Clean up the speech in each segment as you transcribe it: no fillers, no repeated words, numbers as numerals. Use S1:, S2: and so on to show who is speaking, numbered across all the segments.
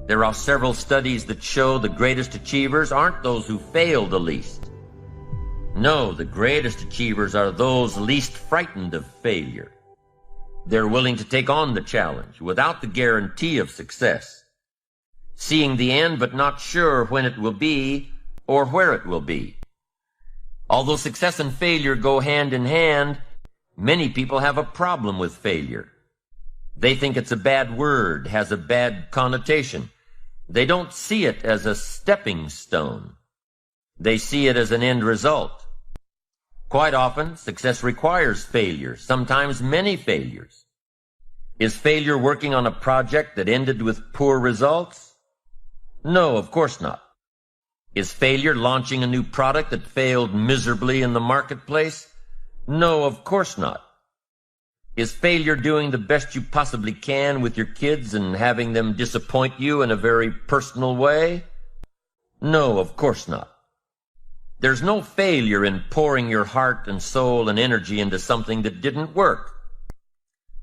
S1: There are several studies that show the greatest achievers aren't those who fail the least. No, the greatest achievers are those least frightened of failure. They're willing to take on the challenge without the guarantee of success, seeing the end but not sure when it will be or where it will be. Although success and failure go hand in hand, many people have a problem with failure. They think it's a bad word, has a bad connotation. They don't see it as a stepping stone. They see it as an end result. Quite often, success requires failure, sometimes many failures. Is failure working on a project that ended with poor results? No, of course not. Is failure launching a new product that failed miserably in the marketplace? No, of course not. Is failure doing the best you possibly can with your kids and having them disappoint you in a very personal way? No, of course not. There's no failure in pouring your heart and soul and energy into something that didn't work.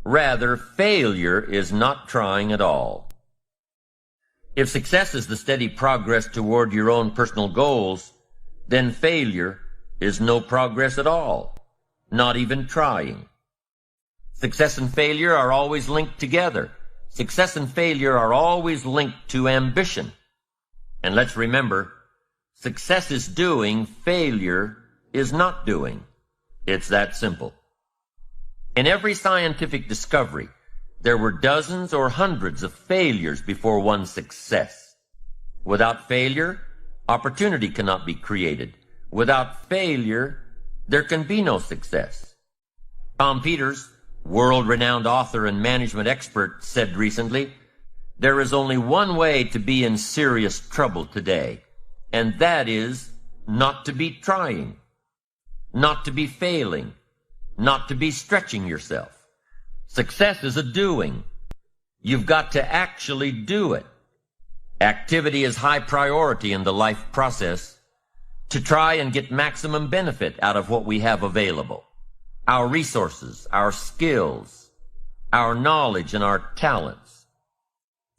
S1: Rather, failure is not trying at all. If success is the steady progress toward your own personal goals, then failure is no progress at all, not even trying. Success and failure are always linked together. Success and failure are always linked to ambition. And let's remember, success is doing, failure is not doing. It's that simple. In every scientific discovery, there were dozens or hundreds of failures before one success. Without failure, opportunity cannot be created. Without failure, there can be no success. Tom Peters, world-renowned author and management expert, said recently, "There is only one way to be in serious trouble today, and that is not to be trying, not to be failing, not to be stretching yourself. Success is a doing. You've got to actually do it. Activity is high priority in the life process to try and get maximum benefit out of what we have available. Our resources, our skills, our knowledge, and our talents.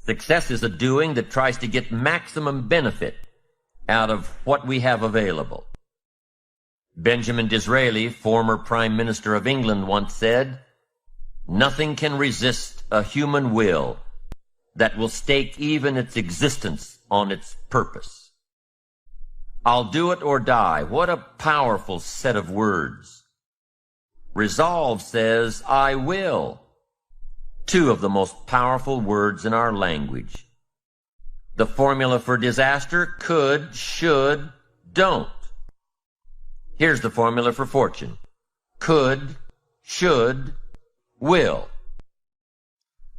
S1: Success is a doing that tries to get maximum benefit out of what we have available." Benjamin Disraeli, former Prime Minister of England, once said, "Nothing can resist a human will that will stake even its existence on its purpose." I'll do it or die. What a powerful set of words. Resolve says, I will. Two of the most powerful words in our language. The formula for disaster: could, should, don't. Here's the formula for fortune: could, should, will.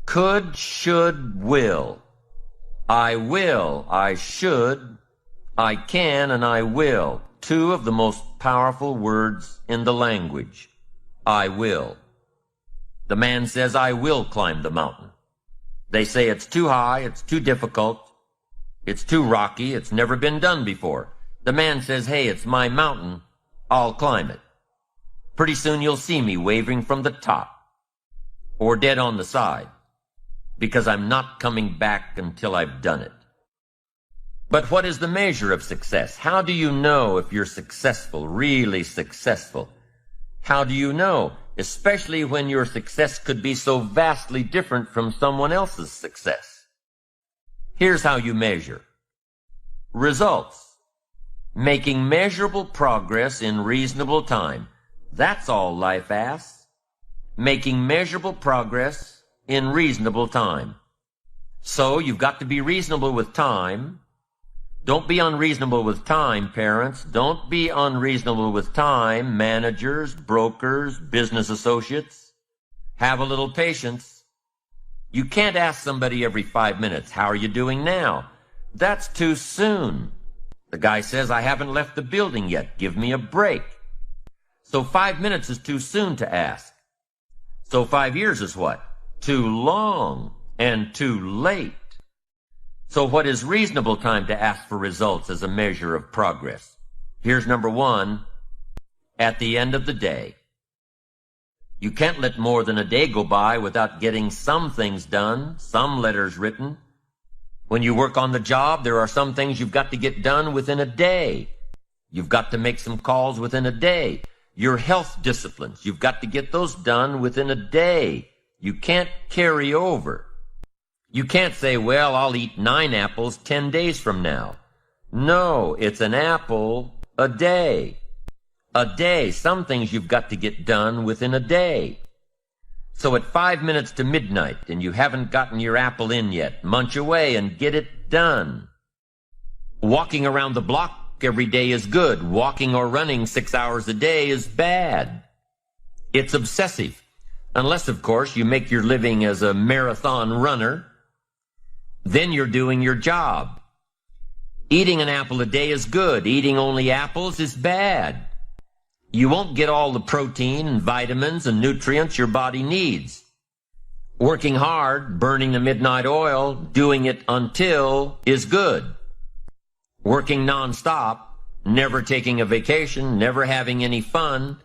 S1: Could, should, will. I will, I should, I can, and I will. Two of the most powerful words in the language. I will. The man says, I will climb the mountain. They say it's too high, it's too difficult, it's too rocky, it's never been done before. The man says, hey, it's my mountain, I'll climb it. Pretty soon you'll see me waving from the top, or dead on the side, because I'm not coming back until I've done it. But what is the measure of success? How do you know if you're successful, really successful? How do you know, especially when your success could be so vastly different from someone else's success? Here's how you measure. Results. Making measurable progress in reasonable time. That's all life asks. Making measurable progress in reasonable time. So you've got to be reasonable with time. Don't be unreasonable with time, parents. Don't be unreasonable with time, managers, brokers, business associates. Have a little patience. You can't ask somebody every 5 minutes, how are you doing now? That's too soon. The guy says, I haven't left the building yet. Give me a break. So 5 minutes is too soon to ask. So 5 years is what? Too long and too late. So what is reasonable time to ask for results as a measure of progress? Here's number one, at the end of the day. You can't let more than a day go by without getting some things done, some letters written, When you work on the job, there are some things you've got to get done within a day. You've got to make some calls within a day. Your health disciplines, you've got to get those done within a day. You can't carry over. You can't say, well, I'll eat 9 apples 10 days from now. No, it's an apple a day. A day. Some things you've got to get done within a day. So at 5 minutes to midnight and you haven't gotten your apple in yet, munch away and get it done. Walking around the block every day is good. Walking or running 6 hours a day is bad. It's obsessive. Unless, of course, you make your living as a marathon runner. Then you're doing your job. Eating an apple a day is good. Eating only apples is bad. You won't get all the protein and vitamins and nutrients your body needs. Working hard, burning the midnight oil, doing it until is good. Working nonstop, never taking a vacation, never having any fun,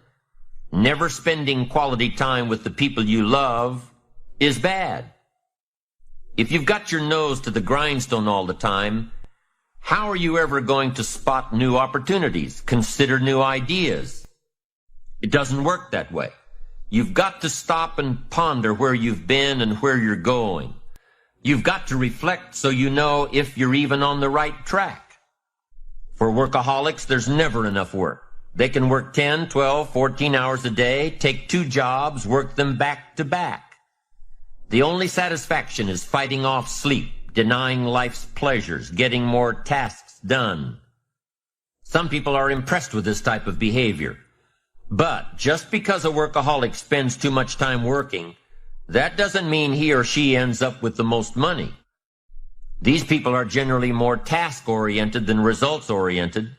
S1: never spending quality time with the people you love is bad. If you've got your nose to the grindstone all the time, how are you ever going to spot new opportunities, consider new ideas? It doesn't work that way. You've got to stop and ponder where you've been and where you're going. You've got to reflect so you know if you're even on the right track. For workaholics, there's never enough work. They can work 10, 12, 14 hours a day, take 2 jobs, work them back to back. The only satisfaction is fighting off sleep, denying life's pleasures, getting more tasks done. Some people are impressed with this type of behavior. But just because a workaholic spends too much time working, that doesn't mean he or she ends up with the most money. These people are generally more task-oriented than results-oriented.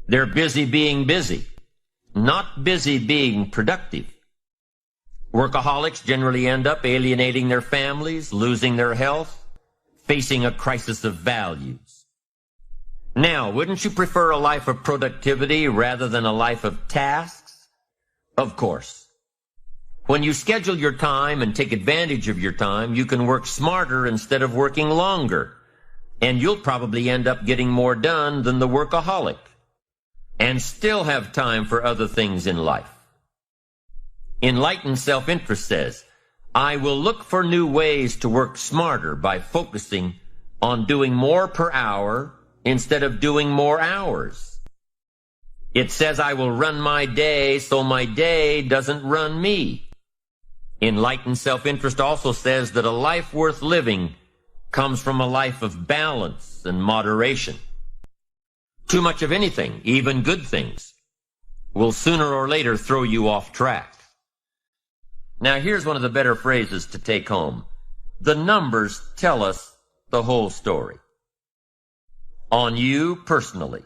S1: They're busy being busy, not busy being productive. Workaholics generally end up alienating their families, losing their health, facing a crisis of values. Now, wouldn't you prefer a life of productivity rather than a life of tasks? Of course. When you schedule your time and take advantage of your time, you can work smarter instead of working longer, and you'll probably end up getting more done than the workaholic, and still have time for other things in life. Enlightened self-interest says, I will look for new ways to work smarter by focusing on doing more per hour instead of doing more hours. It says I will run my day so my day doesn't run me. Enlightened self-interest also says that a life worth living comes from a life of balance and moderation. Too much of anything, even good things, will sooner or later throw you off track. Now here's one of the better phrases to take home. The numbers tell us the whole story. On you personally,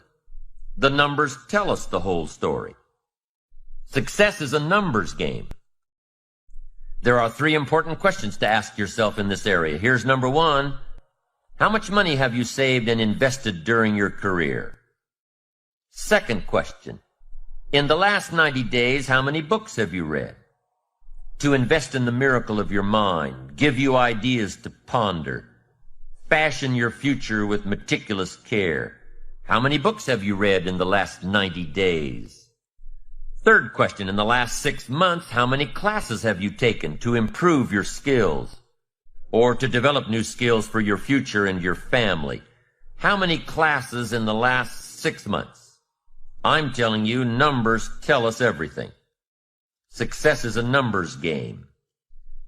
S1: the numbers tell us the whole story. Success is a numbers game. There are 3 important questions to ask yourself in this area. Here's number 1. How much money have you saved and invested during your career? Second question. In the last 90 days, how many books have you read? To invest in the miracle of your mind, give you ideas to ponder, fashion your future with meticulous care. How many books have you read in the last 90 days? Third question, in the last 6 months, how many classes have you taken to improve your skills or to develop new skills for your future and your family? How many classes in the last 6 months? I'm telling you, numbers tell us everything. Success is a numbers game.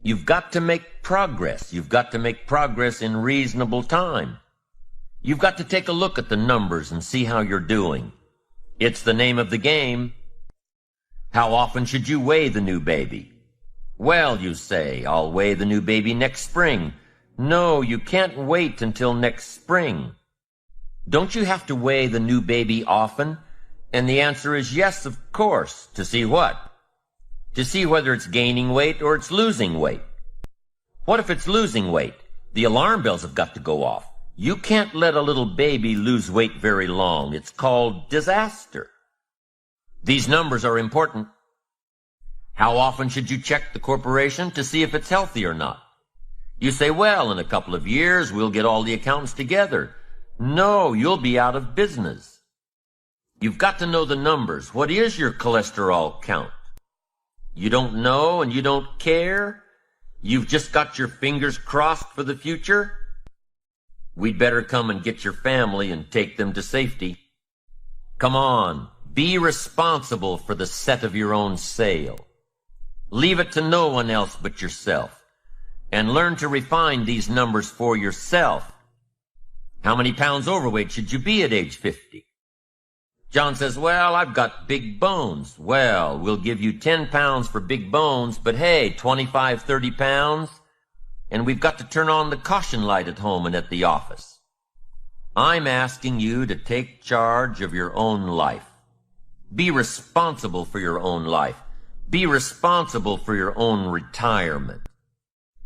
S1: You've got to make progress. You've got to make progress in reasonable time. You've got to take a look at the numbers and see how you're doing. It's the name of the game. How often should you weigh the new baby? Well, you say, I'll weigh the new baby next spring. No, you can't wait until next spring. Don't you have to weigh the new baby often? And the answer is yes, of course. To see what? To see whether it's gaining weight or it's losing weight. What if it's losing weight? The alarm bells have got to go off. You can't let a little baby lose weight very long. It's called disaster. These numbers are important. How often should you check the corporation to see if it's healthy or not? You say, well, in a couple of years, we'll get all the accountants together. No, you'll be out of business. You've got to know the numbers. What is your cholesterol count? You don't know and you don't care? You've just got your fingers crossed for the future? We'd better come and get your family and take them to safety. Come on, be responsible for the set of your own sail. Leave it to no one else but yourself. And learn to refine these numbers for yourself. How many pounds overweight should you be at age 50? John says, well, I've got big bones. Well, we'll give you 10 pounds for big bones, but hey, 25, 30 pounds, and we've got to turn on the caution light at home and at the office. I'm asking you to take charge of your own life. Be responsible for your own life. Be responsible for your own retirement.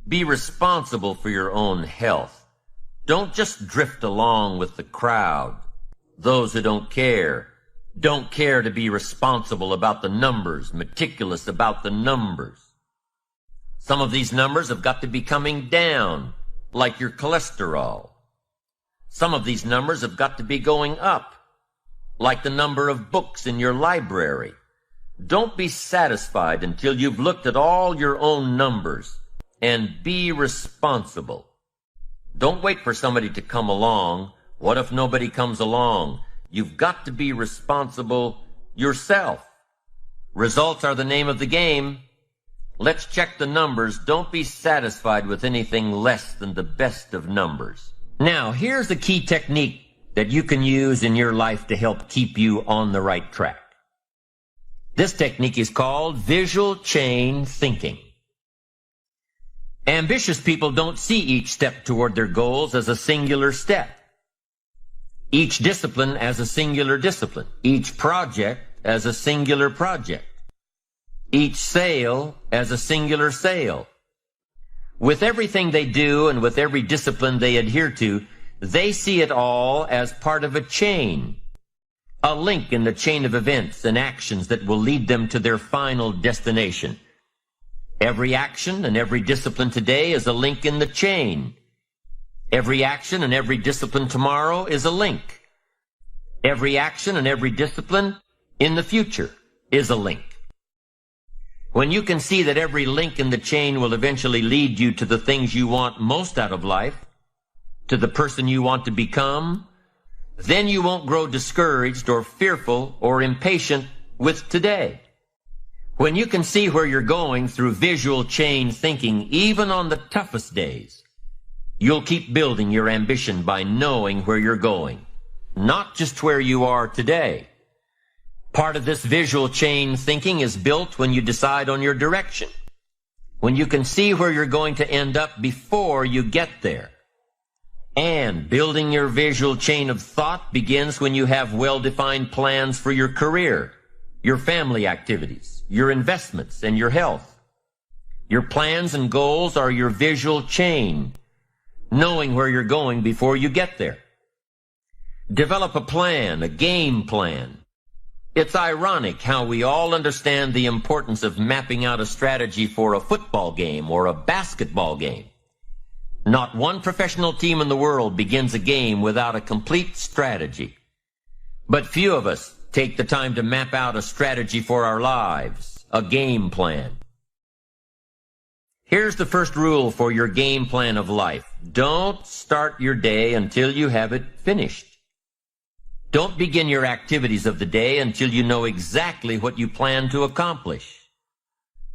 S1: Be responsible for your own health. Don't just drift along with the crowd. Those who don't care to be responsible about the numbers, meticulous about the numbers. Some of these numbers have got to be coming down, like your cholesterol. Some of these numbers have got to be going up, like the number of books in your library. Don't be satisfied until you've looked at all your own numbers, and be responsible. Don't wait for somebody to come along. What if nobody comes along? You've got to be responsible yourself. Results are the name of the game. Let's check the numbers. Don't be satisfied with anything less than the best of numbers. Now, here's a key technique that you can use in your life to help keep you on the right track. This technique is called visual chain thinking. Ambitious people don't see each step toward their goals as a singular step. Each discipline as a singular discipline. Each project as a singular project. Each sale as a singular sale. With everything they do and with every discipline they adhere to, they see it all as part of a chain. A link in the chain of events and actions that will lead them to their final destination. Every action and every discipline today is a link in the chain. Every action and every discipline tomorrow is a link. Every action and every discipline in the future is a link. When you can see that every link in the chain will eventually lead you to the things you want most out of life, to the person you want to become, then you won't grow discouraged or fearful or impatient with today. When you can see where you're going through visual chain thinking, even on the toughest days, you'll keep building your ambition by knowing where you're going, not just where you are today. Part of this visual chain thinking is built when you decide on your direction, when you can see where you're going to end up before you get there. And building your visual chain of thought begins when you have well-defined plans for your career, your family activities, your investments, and your health. Your plans and goals are your visual chain, knowing where you're going before you get there. Develop a plan, a game plan. It's ironic how we all understand the importance of mapping out a strategy for a football game or a basketball game. Not one professional team in the world begins a game without a complete strategy. But few of us take the time to map out a strategy for our lives, a game plan. Here's the first rule for your game plan of life. Don't start your day until you have it finished. Don't begin your activities of the day until you know exactly what you plan to accomplish.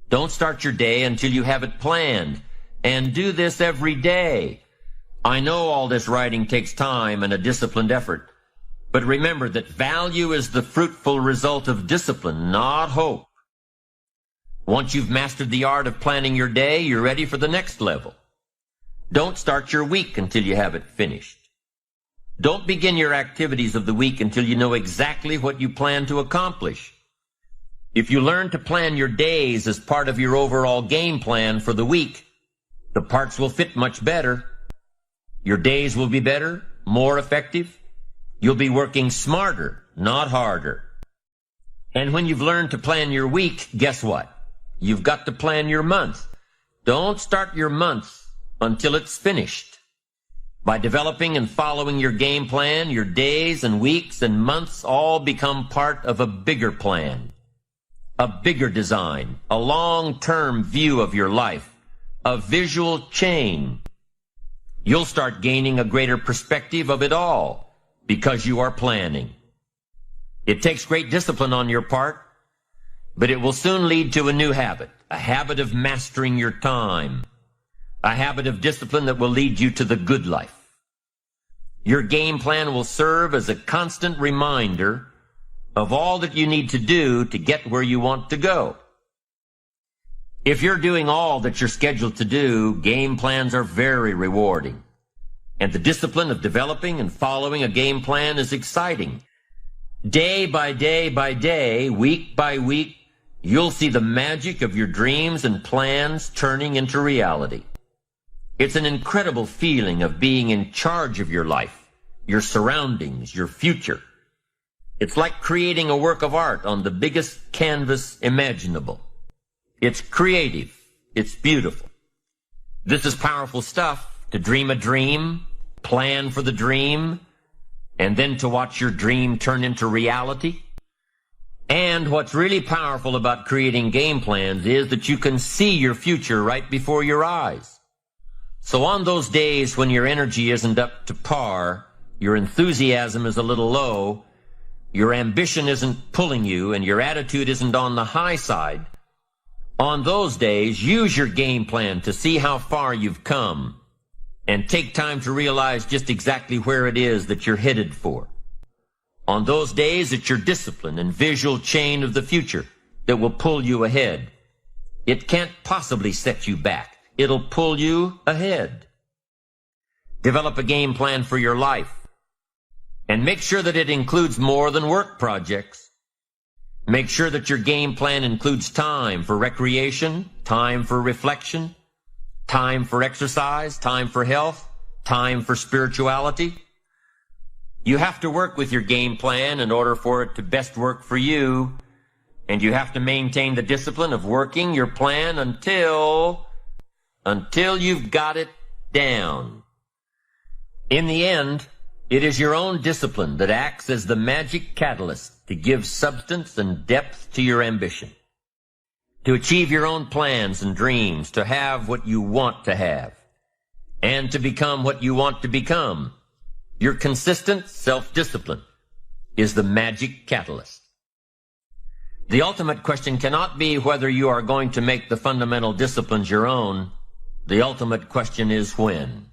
S1: Don't start your day until you have it planned, and do this every day. I know all this writing takes time and a disciplined effort, but remember that value is the fruitful result of discipline, not hope. Once you've mastered the art of planning your day, you're ready for the next level. Don't start your week until you have it finished. Don't begin your activities of the week until you know exactly what you plan to accomplish. If you learn to plan your days as part of your overall game plan for the week, the parts will fit much better. Your days will be better, more effective. You'll be working smarter, not harder. And when you've learned to plan your week, guess what? You've got to plan your month. Don't start your month until it's finished. By developing and following your game plan, your days and weeks and months all become part of a bigger plan, a bigger design, a long-term view of your life, a visual chain. You'll start gaining a greater perspective of it all because you are planning. It takes great discipline on your part, but it will soon lead to a new habit, a habit of mastering your time, a habit of discipline that will lead you to the good life. Your game plan will serve as a constant reminder of all that you need to do to get where you want to go. If you're doing all that you're scheduled to do, game plans are very rewarding. And the discipline of developing and following a game plan is exciting. Day by day by day, week by week, you'll see the magic of your dreams and plans turning into reality. It's an incredible feeling of being in charge of your life, your surroundings, your future. It's like creating a work of art on the biggest canvas imaginable. It's creative. It's beautiful. This is powerful stuff, to dream a dream, plan for the dream, and then to watch your dream turn into reality. And what's really powerful about creating game plans is that you can see your future right before your eyes. So on those days when your energy isn't up to par, your enthusiasm is a little low, your ambition isn't pulling you, and your attitude isn't on the high side, on those days, use your game plan to see how far you've come and take time to realize just exactly where it is that you're headed for. On those days, it's your discipline and visual chain of the future that will pull you ahead. It can't possibly set you back. It'll pull you ahead. Develop a game plan for your life and make sure that it includes more than work projects. Make sure that your game plan includes time for recreation, time for reflection, time for exercise, time for health, time for spirituality. You have to work with your game plan in order for it to best work for you, and you have to maintain the discipline of working your plan until you've got it down. In the end, it is your own discipline that acts as the magic catalyst to give substance and depth to your ambition, to achieve your own plans and dreams, to have what you want to have, and to become what you want to become. Your consistent self-discipline is the magic catalyst. The ultimate question cannot be whether you are going to make the fundamental disciplines your own. The ultimate question is when.